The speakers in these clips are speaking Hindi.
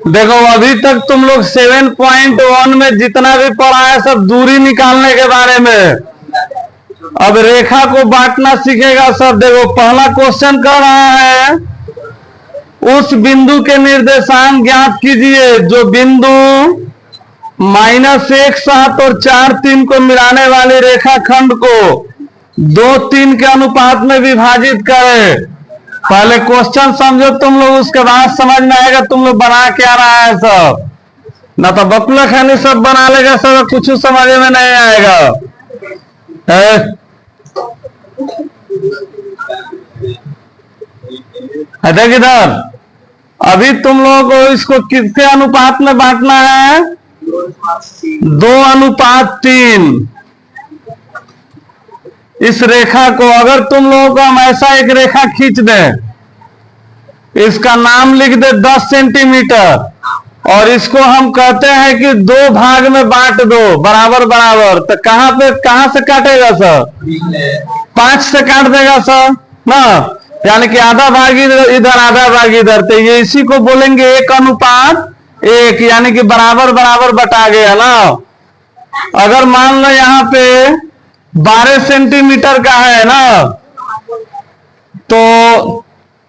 देखो अभी तक तुम लोग 7.1 में जितना भी पढ़ा है सब दूरी निकालने के बारे में। अब रेखा को बांटना सीखेगा सब। देखो पहला क्वेश्चन कर रहा है उस बिंदु के निर्देशांक ज्ञात कीजिए जो बिंदु -1 7 और 4 3 को मिलाने वाली रेखाखंड को 2 3 के अनुपात में विभाजित करे। पहले क्वेश्चन समझो तुम लोग, उसके बाद समझ में आएगा तुम लोग बना क्या रहा है सब। ना तो बकुला खानी सब बना लेगा सब, कुछ समझ में नहीं आएगा। देख इधर, अभी तुम लोगों को इसको किसके अनुपात में बांटना है? 2:3। इस रेखा को अगर तुम लोगों को हम ऐसा एक रेखा खींच दें, इसका नाम लिख दे 10 सेंटीमीटर, और इसको हम कहते हैं कि 2 भाग में बांट दो बराबर बराबर, तो कहां से काटेगा सर? 5 से काट देगा सर ना, यानी कि आधा भाग इधर आधा भाग इधर। तो ये इसी को बोलेंगे 1:1, यानी कि बराबर बराबर बटा गया ना। अगर मान लो यहाँ पे 12 सेंटीमीटर का है ना, तो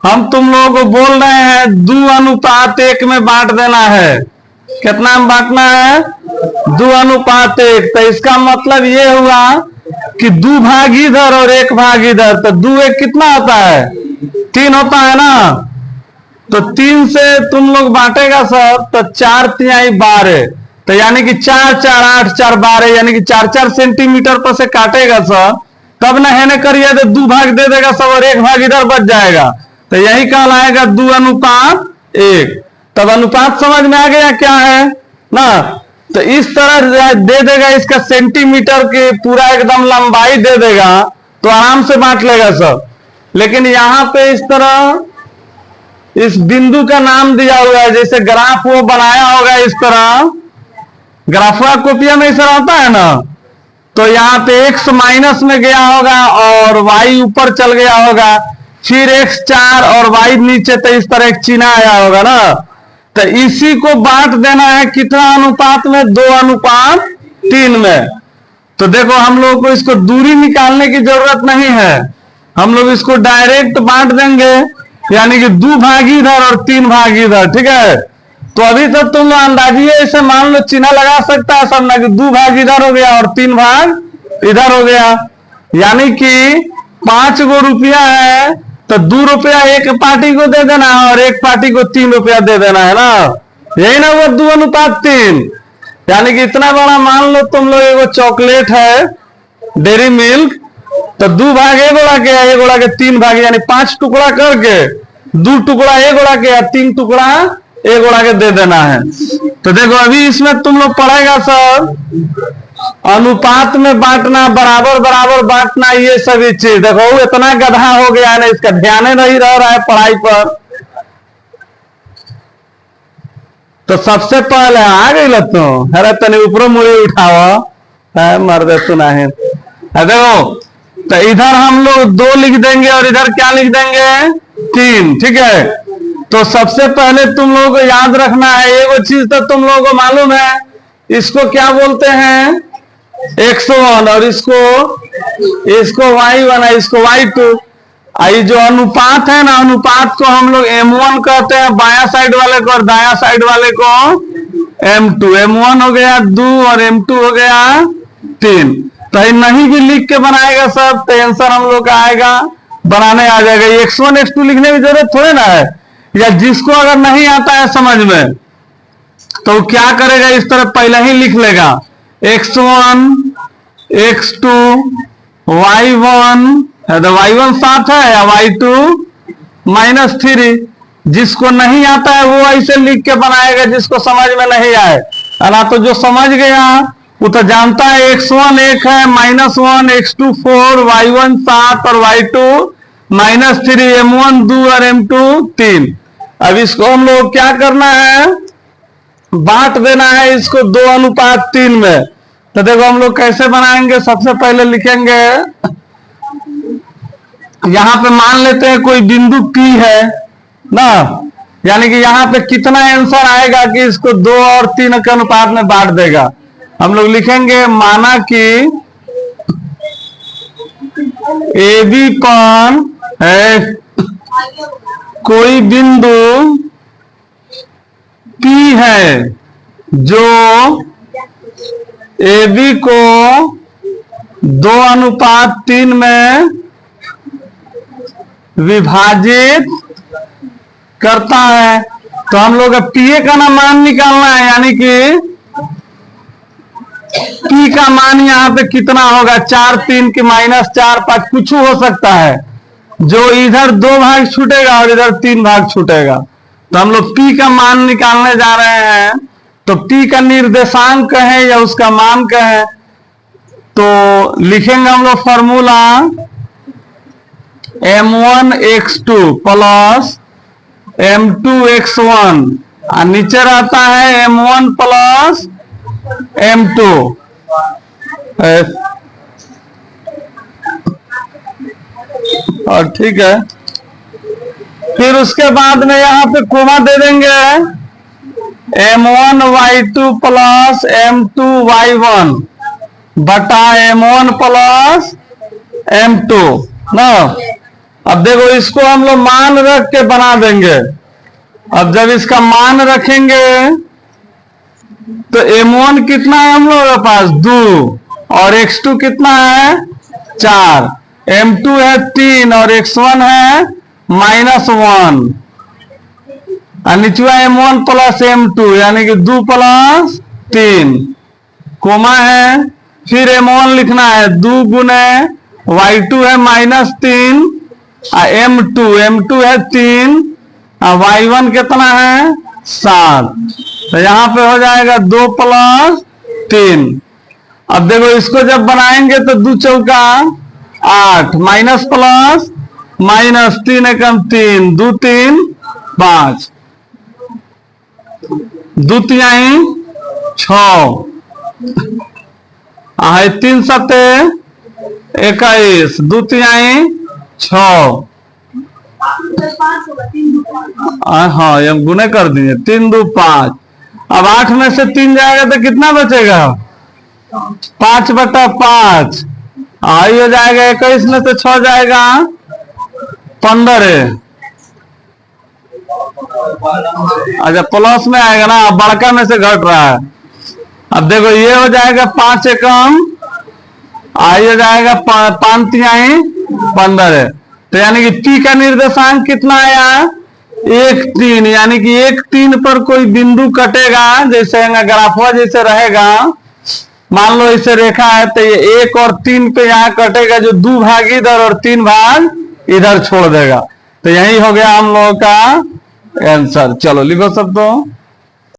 हम तुम लोगों को बोल रहे हैं 2:1 में बांट देना है। कितना में बांटना है? 2:1। तो इसका मतलब ये हुआ कि 2 भाग इधर और 1 भाग इधर, तो 2 1 कितना होता है? 3 होता है ना। तो 3 से तुम लोग बांटेगा सर, तो 4 तिहाई 12, तो यानी कि 4 4 8 4 12, यानी कि 4 4 सेंटीमीटर पर से काटेगा सर, तब न है करिए तो 2 भाग दे देगा सब और 1 भाग इधर बच जाएगा। तो यही कहलाएगा 2:1। तब अनुपात समझ में आ गया क्या है ना। तो इस तरह दे देगा, इसका सेंटीमीटर के पूरा एकदम लंबाई दे देगा, तो आराम से बांट लेगा सब। लेकिन यहां पे इस तरह इस बिंदु का नाम दिया हुआ है, जैसे ग्राफ वो बनाया होगा इस तरह, ग्राफा कॉपिया में ऐसा होता है ना। तो यहाँ पे x माइनस में गया होगा और y ऊपर चल गया होगा, फिर x 4 और y नीचे, तो इस तरह एक चिन्ह आया होगा ना। तो इसी को बांट देना है कितना अनुपात में? 2:3 में। तो देखो हम लोगों को इसको दूरी निकालने की जरूरत नहीं है, हम लोग इसको डायरेक्ट बांट देंगे, यानी कि 2 भाग इधर और 3 भाग इधर। ठीक है, तो अभी तक तुम अंदाजी ऐसे मान लो चिन्ह लगा सकता है सब ना, कि 2 भाग इधर हो गया और 3 भाग इधर हो गया, यानी कि 5 गो रुपया है, तो 2 रुपया एक पार्टी को दे देना है और एक पार्टी को 3 रुपया दे देना है ना। यही ना वो 2:3। यानी कि इतना बड़ा मान लो तुम लोग एगो चॉकलेट है डेयरी मिल्क, तो 2 भाग एक गोला के, एक गोला के 3 भाग, यानी 5 टुकड़ा करके 2 टुकड़ा एक गोला के या 3 टुकड़ा एक गोला के दे देना है। तो देखो अभी इसमें तुम लोग पढ़ेगा सर अनुपात में बांटना, बराबर बराबर बांटना, ये सभी चीज। देखो इतना गधा हो गया है ना, इसका ध्यान नहीं रह रहा है पढ़ाई पर। तो सबसे पहले आ गई तो अरे तने ऊपर मुड़ी उठाओ मर दे तू नहीं। देखो तो इधर हम लोग 2 लिख देंगे और इधर क्या लिख देंगे? 3। ठीक है, तो सबसे पहले तुम लोगों को याद रखना है एगो चीज, तो तुम लोगों को मालूम है इसको क्या बोलते हैं? x1, और इसको y1 है, इसको y2। आई जो अनुपात है ना, अनुपात को हम लोग m1 कहते हैं बाया साइड वाले को, और दाया साइड वाले को m2। m1 हो गया 2 और m2 हो गया 3। तो नहीं भी लिख के बनाएगा सब, तो आंसर हम लोग का आएगा, बनाने आ जाएगा। x1 x2 लिखने की जरूरत थोड़े ना है, या जिसको अगर नहीं आता है समझ में तो क्या करेगा, इस तरह पहले ही लिख लेगा x1 x2 y1, तो y1 7 है या y2 -3। जिसको नहीं आता है वो ऐसे लिख के बनाएगा, जिसको समझ में नहीं आए। ना तो जो समझ गया वो तो जानता है x1 1 है, -1, x2 4, y1 7 और y2 -3, m1 2 और m2 3। अब इसको हम लोग क्या करना है? बांट देना है इसको 2:3 में। तो देखो हम लोग कैसे बनाएंगे, सबसे पहले लिखेंगे, यहां पे मान लेते हैं कोई बिंदु P है ना, यानी कि यहाँ पे कितना आंसर आएगा कि इसको 2 और 3 के अनुपात में बांट देगा। हम लोग लिखेंगे माना कि ए बी कौन है, कोई बिंदु P है जो ए बी को 2:3 में विभाजित करता है। तो हम लोग पीए का ना मान निकालना है, यानी कि पी का मान यहाँ पे कितना होगा, 4 3 की -4 5 कुछ हो सकता है, जो इधर 2 भाग छूटेगा और इधर 3 भाग छूटेगा। तो हम लोग पी का मान निकालने जा रहे हैं। तो पी का निर्देशांक है या उसका मान है, तो लिखेंगे हम लोग फॉर्मूला m1x2 प्लस m2x1 और नीचे रहता है m1 प्लस m2। और ठीक है, फिर उसके बाद में यहाँ पे कोमा दे देंगे m1y2 प्लस m2y1 बटा m1 प्लस m2 ना। अब देखो इसको हम लोग मान रख के बना देंगे। अब जब इसका मान रखेंगे तो m1 कितना है हम लोगों के पास 2 और x2 कितना है 4, m2 है 3 और x1 है -1 और निचवा m1 प्लस m2 यानी कि 2 प्लस 3 कोमा है। फिर m1 लिखना है 2 गुने y2 है -3 और m2 है 3 और y1 कितना है 7। तो यहाँ पे हो जाएगा 2 प्लस 3। अब देखो इसको जब बनाएंगे तो 2 चौका 8 माइनस प्लस माइनस 3 एकम 3 2 3 5 2 तिहाई 6 है 3 सत्ते 21 2 तिहाई 6। हाँ ये हम गुने कर दिए 3 2 5। अब 8 में से 3 जाएगा तो कितना बचेगा 5/5 आई हो जाएगा। 21 में से 6 जाएगा 15। अच्छा प्लस में आएगा ना, बड़का में से घट रहा है। अब देखो ये हो जाएगा 5 एकम आई हो जाएगा 5 तिहाई 15। तो यानी कि पी का निर्देशांक कितना आया 1 3, यानी कि 1 3 पर कोई बिंदु कटेगा, जैसे ग्राफवा जैसे रहेगा, मान लो इसे रेखा है तो ये 1 और 3 पे यहाँ कटेगा, जो 2 भाग इधर और 3 भाग इधर छोड़ देगा। तो यही हो गया हम लोगों का आंसर। चलो लिखो सब तो।